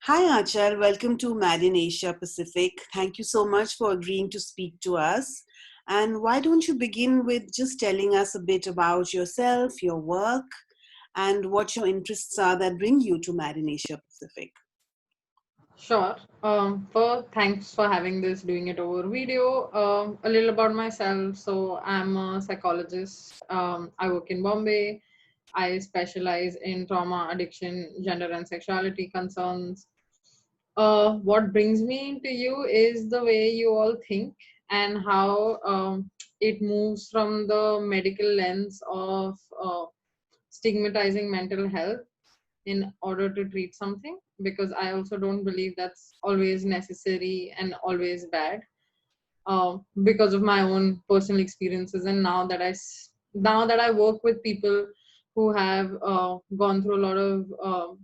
Hi, Achal. Welcome to Mad in Asia Pacific. Thank you so much for agreeing to speak to us. And why don't you begin with just telling us a bit about yourself, your work, and what your interests are that bring you to Mad in Asia Pacific? Sure. First, thanks for having this, doing it over video. A little about myself. So, I'm a psychologist. I work in Bombay. I specialize in trauma, addiction, gender, and sexuality concerns. What brings me to you is the way you all think and how it moves from the medical lens of stigmatizing mental health in order to treat something, because I also don't believe that's always necessary and always bad, because of my own personal experiences. And now that I work with people who have gone through a lot of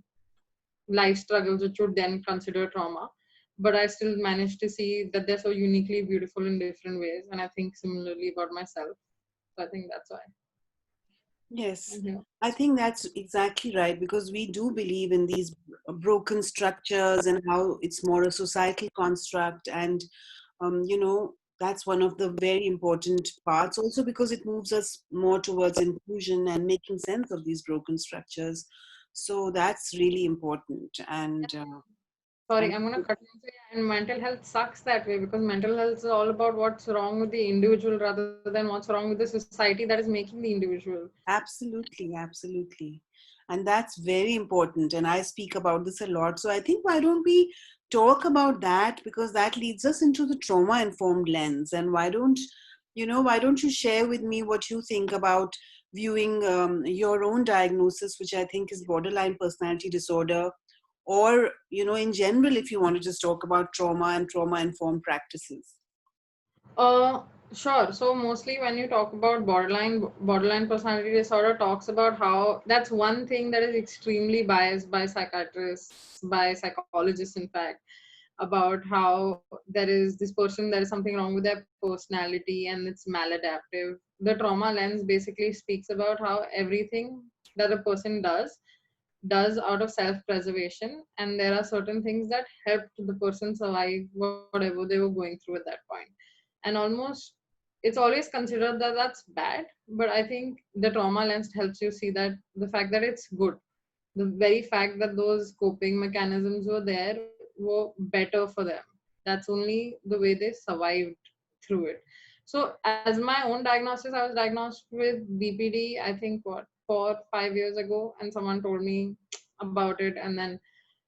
life struggles which would then consider trauma, but I still manage to see that they're so uniquely beautiful in different ways, and I think similarly about myself. So I think that's why Yes, I'm here. I think that's exactly right because we do believe in these broken structures and how it's more a societal construct. And, that's one of the very important parts also because it moves us more towards inclusion and making sense of these broken structures. So that's really important. Sorry, And I'm gonna cut you. So, yeah, and mental health sucks that way, because mental health is all about what's wrong with the individual rather than what's wrong with the society that is making the individual. absolutely, absolutely. And that's very important. And I speak about this a lot. So I think why don't we talk about that because that leads us into the trauma informed lens. And why don't you share with me what you think about viewing your own diagnosis, which I think is borderline personality disorder, or, in general, if you want to just talk about trauma and trauma informed practices. Uh, sure. So mostly when you talk about borderline personality disorder, talks about how that's one thing that is extremely biased by psychiatrists, by psychologists, in fact, about how there is this person, there is something wrong with their personality and it's maladaptive. The trauma lens basically speaks about how everything that a person does out of self-preservation, and there are certain things that helped the person survive whatever they were going through at that point. And almost it's always considered that that's bad, but I think the trauma lens helps you see that the fact that it's good, the very fact that those coping mechanisms were there were better for them. That's only the way they survived through it. So as my own diagnosis, I was diagnosed with BPD, I think, what, 4 5 years ago, and someone told me about it, and then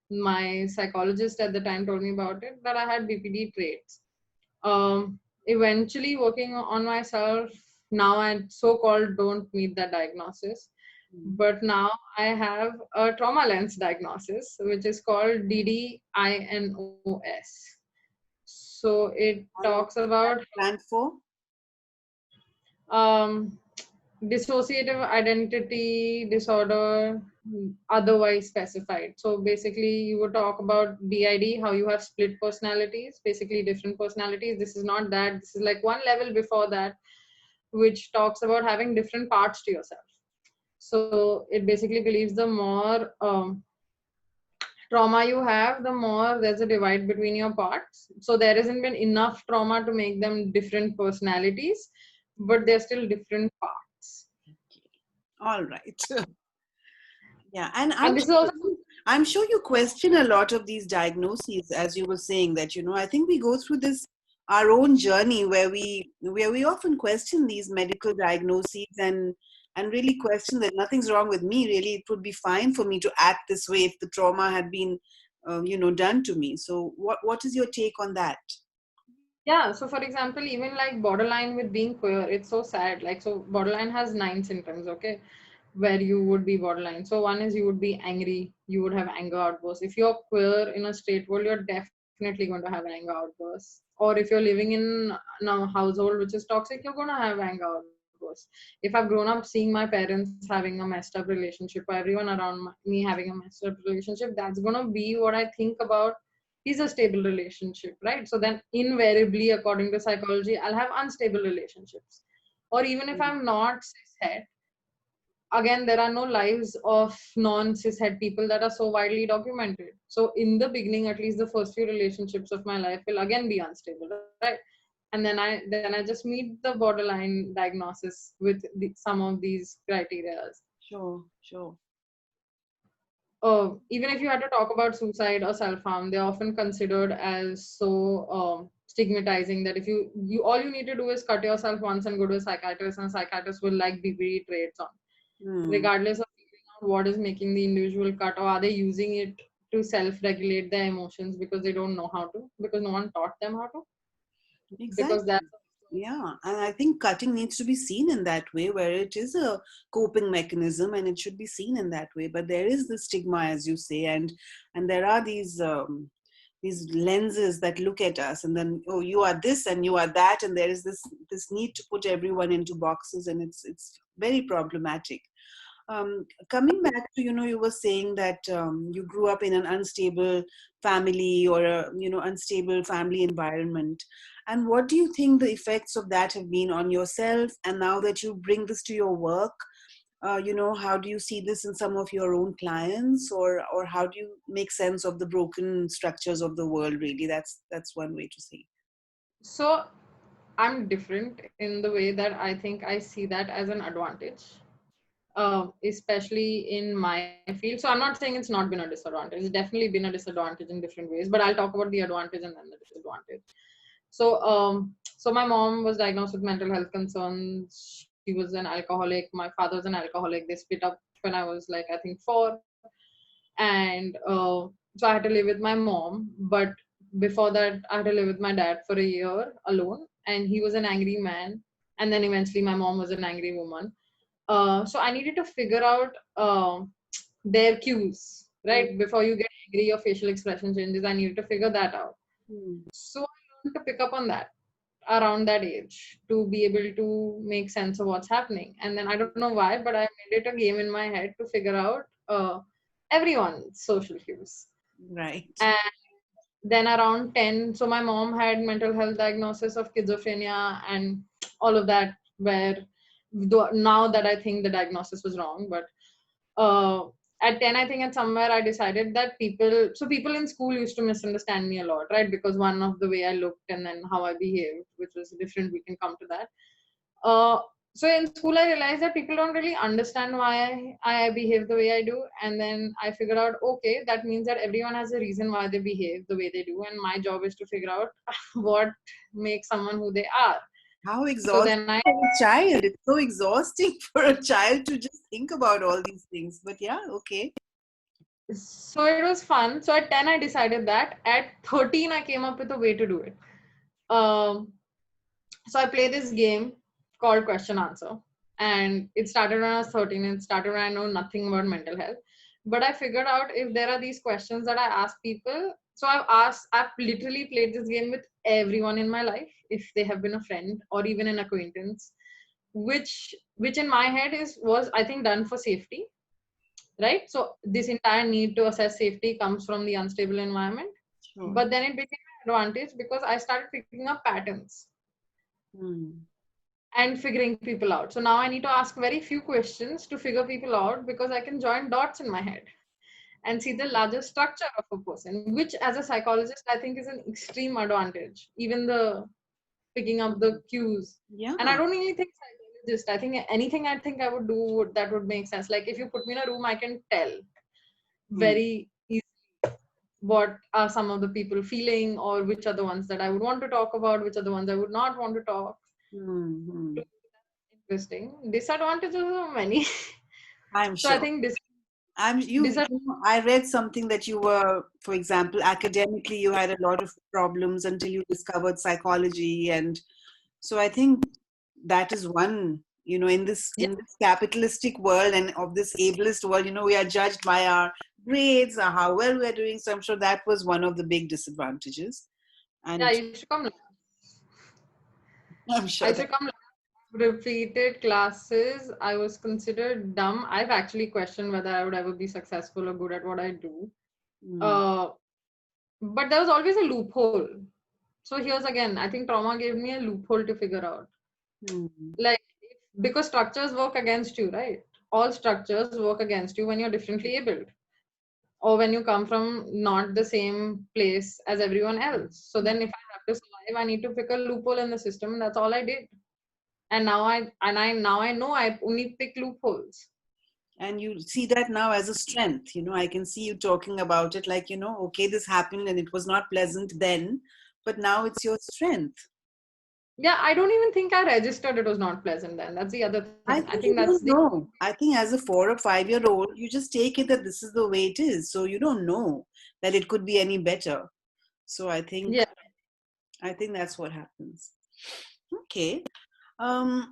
my psychologist at the time told me about it, that I had BPD traits. Eventually working on myself, now I so-called don't meet that diagnosis, but now I have a trauma lens diagnosis, which is called DDINOS. So it And talks what does about that stand for? um, dissociative identity disorder, otherwise specified. So basically, you would talk about DID, how you have split personalities, basically different personalities. This is not that, this is like one level before that, which talks about having different parts to yourself. So it basically believes the more trauma you have, the more there's a divide between your parts. So there hasn't been enough trauma to make them different personalities, but they're still different parts. All right. Yeah, and And this is also I'm sure you question a lot of these diagnoses, as you were saying that, I think we go through this our own journey where we often question these medical diagnoses and really question that nothing's wrong with me. Really, it would be fine for me to act this way if the trauma had been, done to me. So, what is your take on that? yeah. So for example, even like borderline with being queer, it's so sad. Like, so borderline has 9 symptoms, okay, where you would be borderline. So one is you would be angry, you would have anger outbursts. If you're queer in a straight world, you're definitely going to have an anger outburst. Or if you're living in a household which is toxic, you're going to have anger outbursts. If I've grown up seeing my parents having a messed up relationship, or everyone around me having a messed up relationship, that's going to be what I think about is a stable relationship, right? So then invariably, according to psychology, I'll have unstable relationships. Or even if I'm not cishet, again, there are no lives of non-cishet people that are so widely documented. So in the beginning, at least the first few relationships of my life will again be unstable, right? And then I just meet the borderline diagnosis with some of these criteria. Sure, sure. Even if you had to talk about suicide or self-harm, they're often considered as so stigmatizing that if you all you need to do is cut yourself once and go to a psychiatrist, and a psychiatrist will like BPD traits on, Hmm. regardless of figuring out what is making the individual cut, or are they using it to self-regulate their emotions because they don't know how to, because no one taught them how to, because Exactly. that's Yeah, and I think cutting needs to be seen in that way, where it is a coping mechanism, and it should be seen in that way. But there is the stigma, as you say, and there are these lenses that look at us, and then, oh, you are this and you are that, and there is this need to put everyone into boxes, and it's very problematic. Coming back to, you were saying that you grew up in an unstable family, or a unstable family environment, and what do you think the effects of that have been on yourself? And now that you bring this to your work, how do you see this in some of your own clients, or how do you make sense of the broken structures of the world? Really, that's one way to say. so. I'm different in the way that I think I see that as an advantage, especially in my field. So I'm not saying it's not been a disadvantage. It's definitely been a disadvantage in different ways, but I'll talk about the advantage and then the disadvantage. So my mom was diagnosed with mental health concerns. She was an alcoholic. My father was an alcoholic. They split up when I was like, I think 4. And so I had to live with my mom. But before that, I had to live with my dad for a year alone. And he was an angry man. And then eventually, my mom was an angry woman. So I needed to figure out their cues, right? Before you get angry, your facial expression changes. I needed to figure that out. Mm-hmm. So I learned to pick up on that around that age to be able to make sense of what's happening. And then I don't know why, but I made it a game in my head to figure out everyone's social cues. Right. And then around 10, so my mom had mental health diagnosis of schizophrenia and all of that, where now that I think the diagnosis was wrong, but uh, at 10, I think at somewhere I decided that people in school used to misunderstand me a lot, right? Because one of the way I looked and then how I behaved, which was different, we can come to that. Uh, so in school, I realized that people don't really understand why I behave the way I do. And then I figured out, okay, that means that everyone has a reason why they behave the way they do. And my job is to figure out what makes someone who they are. How So exhausting then I for a child. It's so exhausting for a child to just think about all these things. But yeah, okay. So it was fun. So at 10, I decided that. At 13, I came up with a way to do it. Um, so I play this game called Question Answer. And it started when I was 13. It started when I know nothing about mental health. But I figured out if there are these questions that I ask people. So I've literally played this game with everyone in my life, if they have been a friend or even an acquaintance, which in my head was I think done for safety, right? So this entire need to assess safety comes from the unstable environment. Sure. But then it became an advantage because I started picking up patterns Hmm. and figuring people out. So now I need to ask very few questions to figure people out because I can join dots in my head and see the larger structure of a person, which as a psychologist, I think is an extreme advantage. Even the picking up the cues. Yeah. And I don't really think psychologist. I think anything I think I would do that would make sense. Like if you put me in a room, I can tell Hmm. very easily what are some of the people feeling, or which are the ones that I would want to talk about, which are the ones I would not want to talk. Hmm. Hmm. Interesting. Disadvantages are many. I'm So I sure. think this I read something that you were, for example, academically, you had a lot of problems until you discovered psychology. And so I think that is one, yeah, in this capitalistic world and of this ableist world, we are judged by our grades, or how well we're doing. So I'm sure that was one of the big disadvantages. yeah, And you should come. I'm sure I that. should come. Repeated classes. I was considered dumb. I've actually questioned whether I would ever be successful or good at what I do. Mm, Uh, but there was always a loophole. So here's again, I think trauma gave me a loophole to figure out. mm, Like, because structures work against you, right? all structures work against you when you're differently abled, or when you come from not the same place as everyone else. So then if I have to survive, I need to pick a loophole in the system, and that's all I did. And now I know I only pick loopholes. And you see that now as a strength. I can see you talking about it like, okay, this happened and it was not pleasant then, but now it's your strength. Yeah, I don't even think I registered it was not pleasant then. That's the other I thing. I think think you that's don't the know. I think as a 4 or 5 year old, you just take it that this is the way it is. So you don't know that it could be any better. So yeah. I think that's what happens. Okay. Um,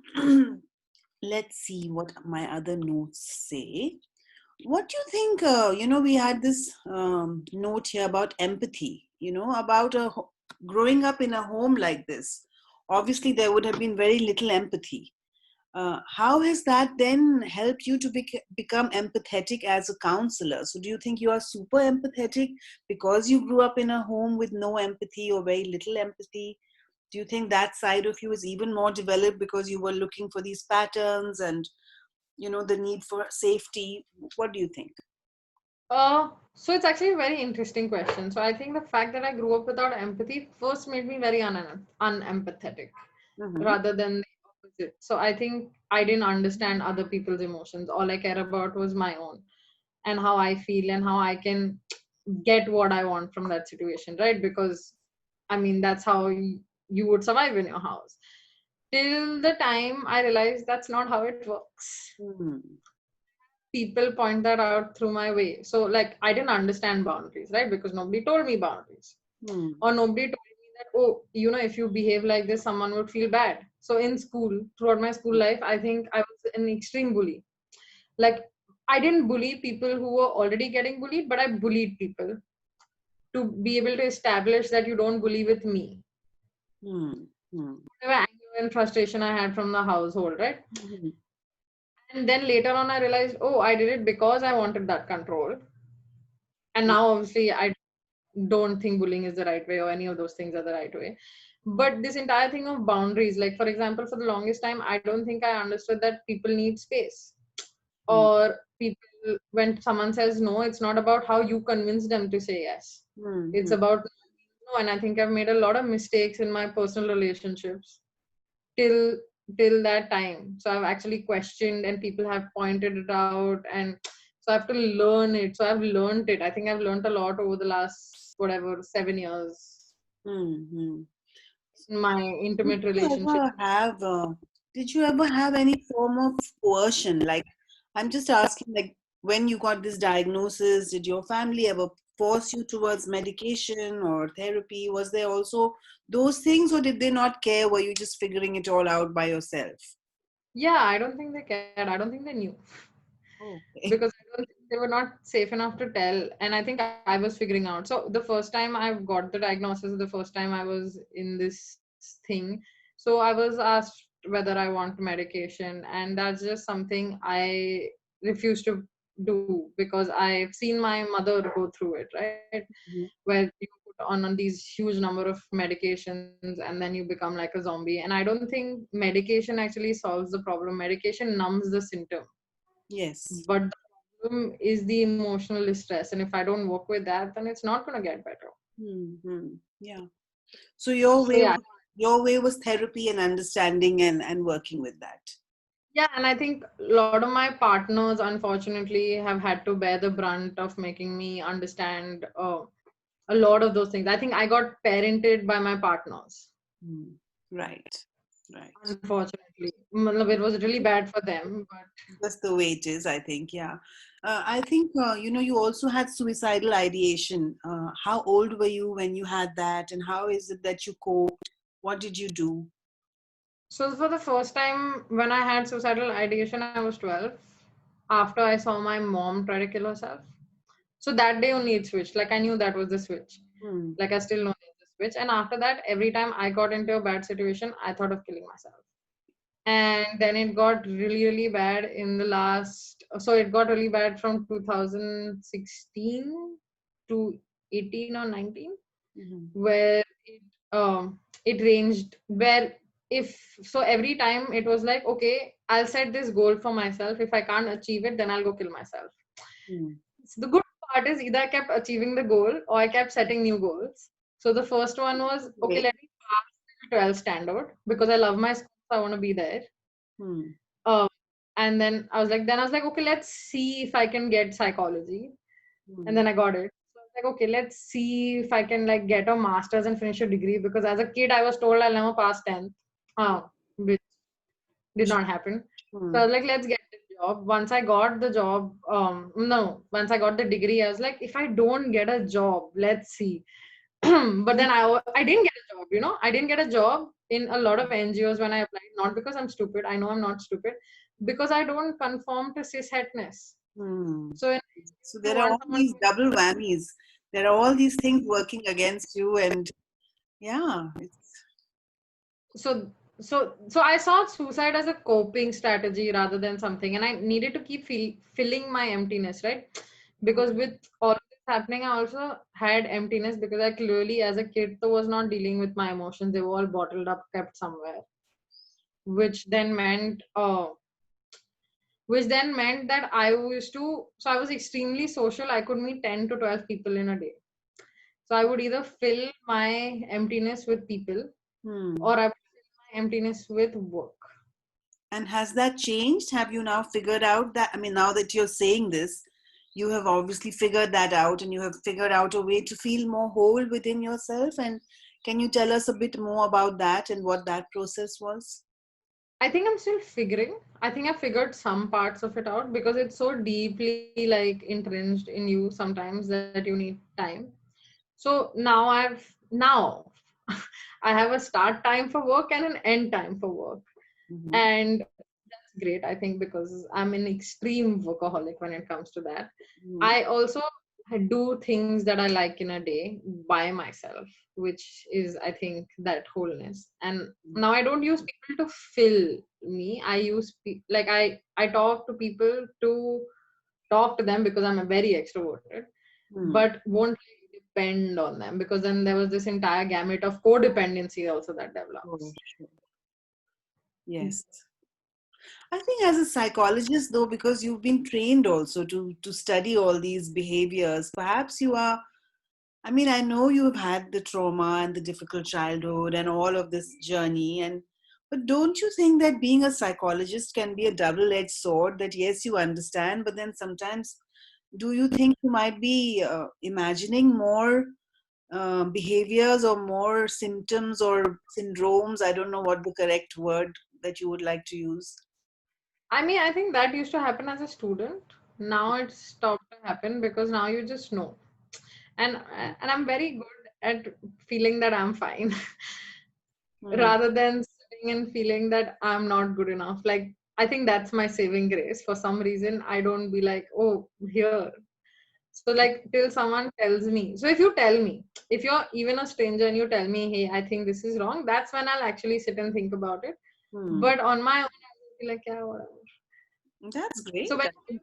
let's see what my other notes say. What do you think? We had this note here about empathy, about growing up in a home like this. Obviously, there would have been very little empathy. How has that then helped you to become empathetic as a counselor? So, do you think you are super empathetic because you grew up in a home with no empathy or very little empathy? Do you think that side of you is even more developed because you were looking for these patterns and the need for safety? What do you think? So it's actually a very interesting question. So I think the fact that I grew up without empathy first made me very unempathetic Mm-hmm. rather than the opposite. So I think I didn't understand other people's emotions. All I care about was my own and how I feel and how I can get what I want from that situation, right? Because I mean, that's how you would survive in your house. Till the time I realized that's not how it works. Mm-hmm. People point that out through my way. So, like, I didn't understand boundaries, right? Because nobody told me boundaries, or nobody told me that, oh, if you behave like this, someone would feel bad. So, in school, throughout my school life, I think I was an extreme bully. Like, I didn't bully people who were already getting bullied, but I bullied people to be able to establish that you don't bully with me. Mm-hmm. Whatever anger and frustration I had from the household, right? Mm-hmm. And then later on, I realized, oh, I did it because I wanted that control. And now, obviously, I don't think bullying is the right way or any of those things are the right way. But this entire thing of boundaries, like for example, for the longest time, I don't think I understood that people need space. Or people, when someone says no, it's not about how you convince them to say yes. It's Mm-hmm. about no. And I think I've made a lot of mistakes in my personal relationships till till that time. So I've actually questioned and people have pointed it out, and so I have to learn it. So I've learned it. I think I've learned a lot over the last whatever 7 years Mm-hmm. in my Did intimate you relationship. ever have any form of coercion? Like, I'm just asking, like, when you got this diagnosis, did your family ever force you towards medication or therapy? Was there also those things, or did they not care? Were you just figuring it all out by yourself? Yeah, I don't think they cared. I don't think they knew Okay. because I don't think they were not safe enough to tell. And I think I was figuring out. So the first time I got the diagnosis, the first time I was in this thing, so I was asked whether I want medication, and that's just something I refuse to do because I've seen my mother go through it, right? Mhm. Where you put on these huge number of medications and then you become like a zombie. And I don't think medication actually solves the problem. Medication numbs the symptom, Yes. but the problem is the emotional distress. And if I don't work with that, then it's not going to get better. Mm-hmm. Yeah. So So yeah. your way was therapy and understanding and working with that. Yeah, and I think a lot of my partners, unfortunately, have had to bear the brunt of making me understand a lot of those things. I think I got parented by my partners, Mm. Right. Right. unfortunately. It was really bad for them, but Just the way it is, I think. Yeah. I think, you also had suicidal ideation. How old were you when you had that? And how is it that you coped? What did you do? so for the first time when I had suicidal ideation, I was 12. After I saw my mom try to kill herself. So that day only it switched. Like I knew that was the switch. Hmm. Like I still know there's the switch. And after that, every time I got into a bad situation, I thought of killing myself. And then it got really, really bad in the last. So it got really bad from 2016 to 18 or 19, Mm-hmm. where it ranged where if so every time it was like okay, I'll set this goal for myself. If I can't achieve it, then I'll go kill myself. Mm. So the good part is either I kept achieving the goal or I kept setting new goals. So the first one was, okay, Great. let me pass the 12 standard because I love my school, so I want to be there. Mm. Um, and then I was like, okay, let's see if I can get psychology. And Mm. then I got it. So I was like, okay, let's see if I can like get a master's and finish a degree because as a kid I was told I'll never pass 10th, which did not happen. So I Mm. was like, let's get the job. Once I got the job, no, once I got the degree, I was like, if I don't get a job, let's see. But then I didn't get a job, you know, I didn't get a job in a lot of NGOs when I applied, not because I'm stupid. I know I'm not stupid, because I don't conform to cishetness. Mm. So So you there are want all someone these double whammies. There are all these things working against you, and yeah, it's so so I saw suicide as a coping strategy rather than something, and I needed to keep filling my emptiness, right? Because with all this happening, I also had emptiness because I clearly as a kid was not dealing with my emotions. They were all bottled up, kept somewhere, which then meant that I was extremely social. I could meet 10 to 12 people in a day. So I would either fill my emptiness with people hmm. or I would fill my emptiness with work. And has that changed? Have you now figured out that? I mean, now that you're saying this, you have obviously figured that out, and you have figured out a way to feel more whole within yourself. And can you tell us a bit more about that and what that process was? I think I'm still figuring. I think I figured some parts of it out because it's so deeply like entrenched in you sometimes that you need time. So now I have a start time for work and an end time for work. Mm-hmm. And that's great, I think, because I'm an extreme workaholic when it comes to that. Mm-hmm. I also do things that I like in a day by myself, which is, I think, that wholeness. And now I don't use people to fill me. I use like I talk to people to talk to them because I'm a very extroverted, Mm-hmm. but won't depend on them because then there was this entire gamut of codependency also that Oh, develops. sure. Yes. I think as a psychologist, though, because you've been trained also to study all these behaviors, perhaps you are. I mean, I know you've had the trauma and the difficult childhood and all of this journey, and but don't you think that being a psychologist can be a double-edged sword? That yes, you understand, but then sometimes, do you think you might be imagining more behaviors or more symptoms or syndromes? I don't know what the correct word that you would like to use. I mean, I think that used to happen as a student. Now it's stopped to happen because now you just know. And I'm very good at feeling that I'm fine Hmm. rather than sitting and feeling that I'm not good enough. Like I think that's my saving grace. For some reason, I don't be like, oh, here. So like till someone tells me. So if you tell me, if you're even a stranger and you tell me, hey, I think this is wrong, that's when I'll actually sit and think about it. Hmm. But on my own, I'll be like, yeah, whatever. That's So great. when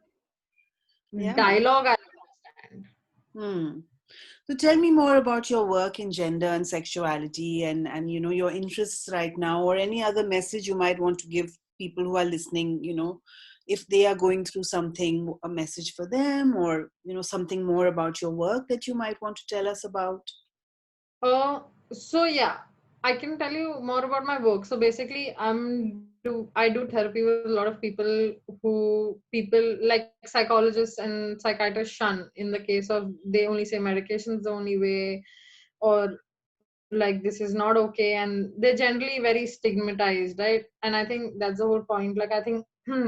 Yeah. dialogue, I understand. Hmm. So tell me more about your work in gender and sexuality and your interests right now, or any other message you might want to give people who are listening, if they are going through something, a message for them, or something more about your work that you might want to tell us about. So yeah, I can tell you more about my work. So basically, I do therapy with a lot of people who people like psychologists and psychiatrists shun in the case of they only say medication is the only way, or like this is not okay, and they're generally very stigmatized, right? And I think that's the whole point. Like I think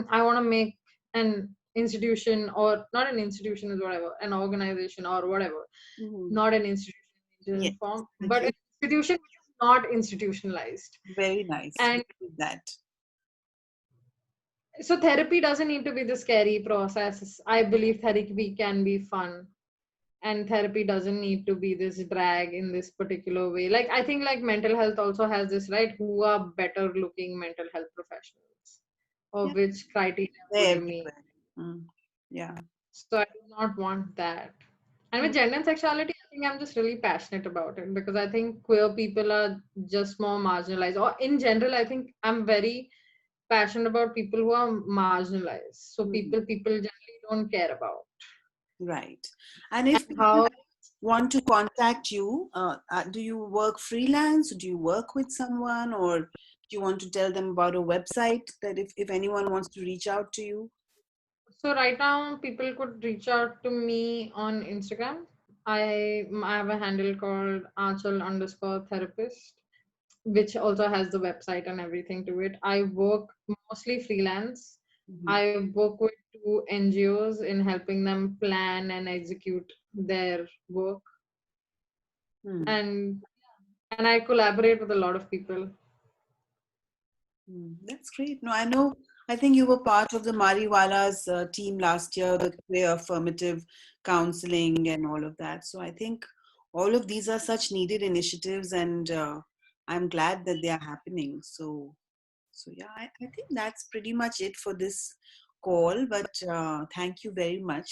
I want to make an institution, or not an institution is whatever, an organization or whatever, Mhm. not an institution Yes, in form, but an agree. institution which is not institutionalized. Very nice. And We did that. so therapy doesn't need to be the scary process. I believe therapy can be fun. And therapy doesn't need to be this drag in this particular way. Like I think like mental health also has this, right? Who are better looking mental health professionals? Or Yeah, which criteria would they're you meet? everywhere. Mm. Yeah. So I do not want that. And Mm. with gender and sexuality, I think I'm just really passionate about it because I think queer people are just more marginalized. Or in general, I think I'm very passionate about people who are marginalized. So Mm. people generally don't care about. Right. And if And people how want to contact you, do you work freelance? Do you work with someone, or do you want to tell them about a website that if anyone wants to reach out to you? So right now, people could reach out to me on Instagram. I have a handle called Achal_therapist, which also has the website and everything to it. I work mostly freelance. Mhm. I work with two NGOs in helping them plan and execute their work, Hmm. and I collaborate with a lot of people. That's great. No, I know. I think you were part of the Mariwala's team last year, the career affirmative counseling and all of that. So I think all of these are such needed initiatives, and I'm glad that they are happening. So yeah, I think that's pretty much it for this call. But thank you very much